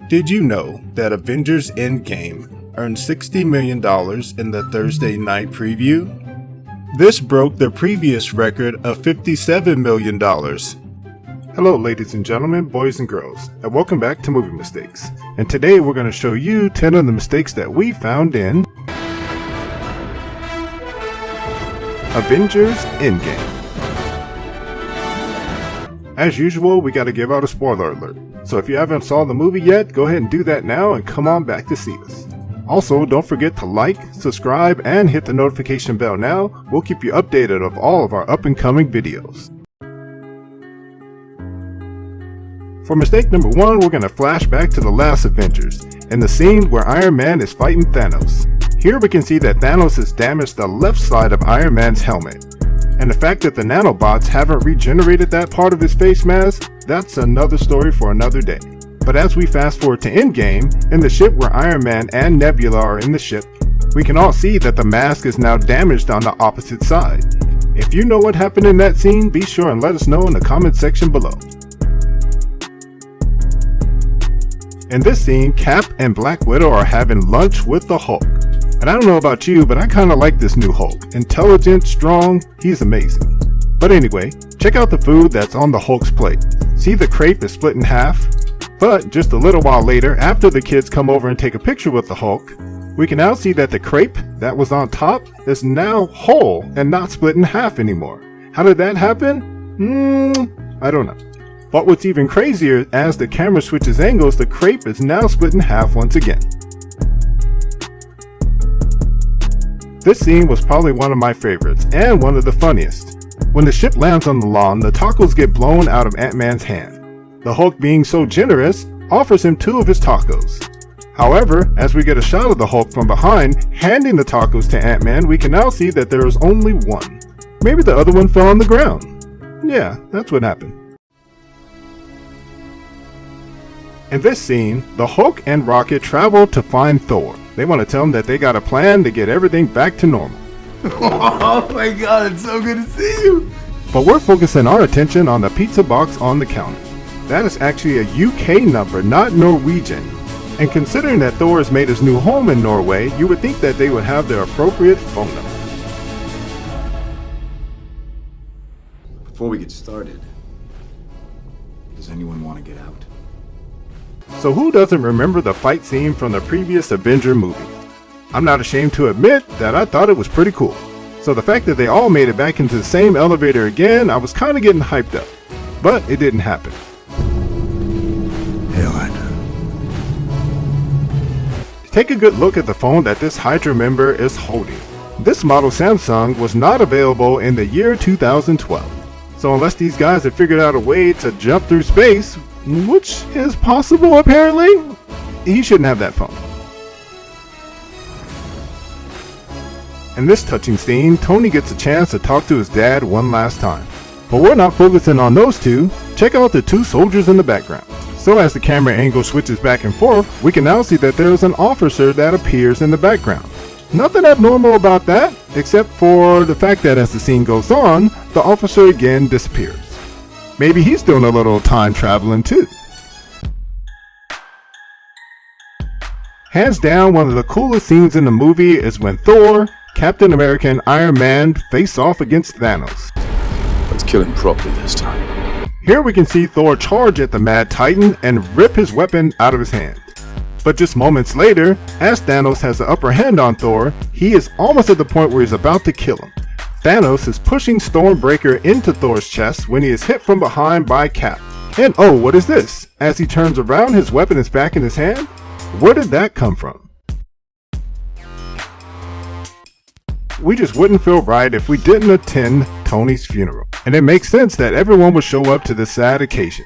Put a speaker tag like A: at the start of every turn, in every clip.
A: Did you know that Avengers Endgame earned $60 million in the Thursday night preview? This broke the previous record of $57 million. Hello ladies and gentlemen, boys and girls, and welcome back to Movie Mistakes. And today we're going to show you 10 of the mistakes that we found in Avengers Endgame. As usual, we gotta give out a spoiler alert. So if you haven't saw the movie yet, go ahead and do that now and come on back to see us. Also, don't forget to like, subscribe, and hit the notification bell now. We'll keep you updated of all of our up and coming videos. For mistake number 1, we're gonna flash back to the last Avengers, in the scene where Iron Man is fighting Thanos. Here we can see that Thanos has damaged the left side of Iron Man's helmet. And the fact that the nanobots haven't regenerated that part of his face mask, that's another story for another day. But as we fast forward to Endgame, in the ship where Iron Man and Nebula are in the ship, we can all see that the mask is now damaged on the opposite side. If you know what happened in that scene, be sure and let us know in the comment section below. In this scene, Cap and Black Widow are having lunch with the Hulk. And I don't know about you, but I kinda like this new Hulk. Intelligent, strong, he's amazing. But anyway, check out the food that's on the Hulk's plate. See, the crepe is split in half? But just a little while later, after the kids come over and take a picture with the Hulk, we can now see that the crepe that was on top is now whole and not split in half anymore. How did that happen? I don't know. But what's even crazier, as the camera switches angles, the crepe is now split in half once again. This scene was probably one of my favorites, and one of the funniest. When the ship lands on the lawn, the tacos get blown out of Ant-Man's hand. The Hulk, being so generous, offers him 2 of his tacos. However, as we get a shot of the Hulk from behind, handing the tacos to Ant-Man, we can now see that there is only one. Maybe the other one fell on the ground. Yeah, that's what happened. In this scene, the Hulk and Rocket travel to find Thor. They want to tell him that they got a plan to get everything back to normal.
B: Oh my god, it's so good to see you!
A: But we're focusing our attention on the pizza box on the counter. That is actually a UK number, not Norwegian. And considering that Thor has made his new home in Norway, you would think that they would have their appropriate phone number.
B: Before we get started, does anyone want to get out?
A: So who doesn't remember the fight scene from the previous Avenger movie? I'm not ashamed to admit that I thought it was pretty cool. So the fact that they all made it back into the same elevator again, I was kind of getting hyped up. But it didn't happen.
B: Hail Hydra.
A: Take a good look at the phone that this Hydra member is holding. This model Samsung was not available in the year 2012. So unless these guys have figured out a way to jump through space, which is possible apparently, he shouldn't have that phone. In this touching scene, Tony gets a chance to talk to his dad one last time. But we're not focusing on those two. Check out the 2 soldiers in the background. So as the camera angle switches back and forth, we can now see that there is an officer that appears in the background. Nothing abnormal about that, except for the fact that as the scene goes on, the officer again disappears. Maybe he's doing a little time traveling too. Hands down, one of the coolest scenes in the movie is when Thor, Captain America, and Iron Man face off against Thanos.
B: Let's kill him properly this time.
A: Here we can see Thor charge at the Mad Titan and rip his weapon out of his hand. But just moments later, as Thanos has the upper hand on Thor, he is almost at the point where he's about to kill him. Thanos is pushing Stormbreaker into Thor's chest when he is hit from behind by Cap. And oh, what is this? As he turns around, his weapon is back in his hand? Where did that come from? We just wouldn't feel right if we didn't attend Tony's funeral. And it makes sense that everyone would show up to this sad occasion.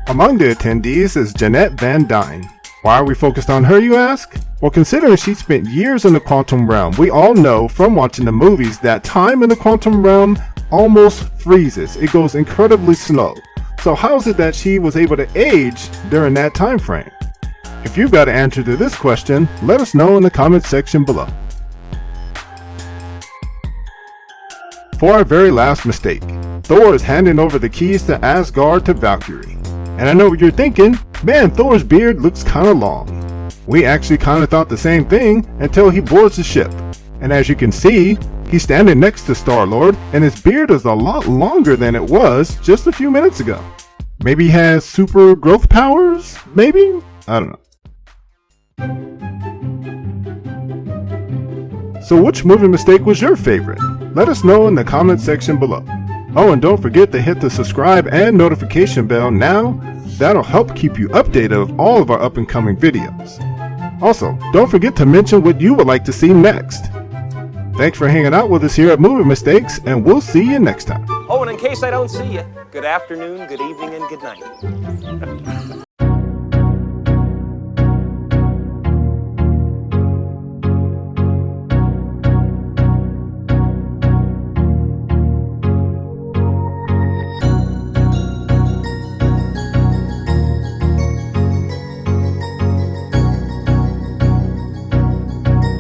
A: Among the attendees is Jeanette Van Dyne. Why are we focused on her, you ask? Well, considering she spent years in the quantum realm, we all know from watching the movies that time in the quantum realm almost freezes. It goes incredibly slow. So how is it that she was able to age during that time frame? If you've got an answer to this question, let us know in the comment section below. For our very last mistake, Thor is handing over the keys to Asgard to Valkyrie. And I know what you're thinking, Man, Thor's beard looks kinda long. We actually kinda thought the same thing until he boards the ship. And as you can see, he's standing next to Star-Lord, and his beard is a lot longer than it was just a few minutes ago. Maybe he has super growth powers? Maybe? I don't know. So which movie mistake was your favorite? Let us know in the comment section below. Oh, and don't forget to hit the subscribe and notification bell now. That'll help keep you updated of all of our up and coming videos. Also, don't forget to mention what you would like to see next. Thanks for hanging out with us here at Movie Mistakes, and we'll see you next time.
C: Oh, and in case I don't see you, good afternoon, good evening, and good night.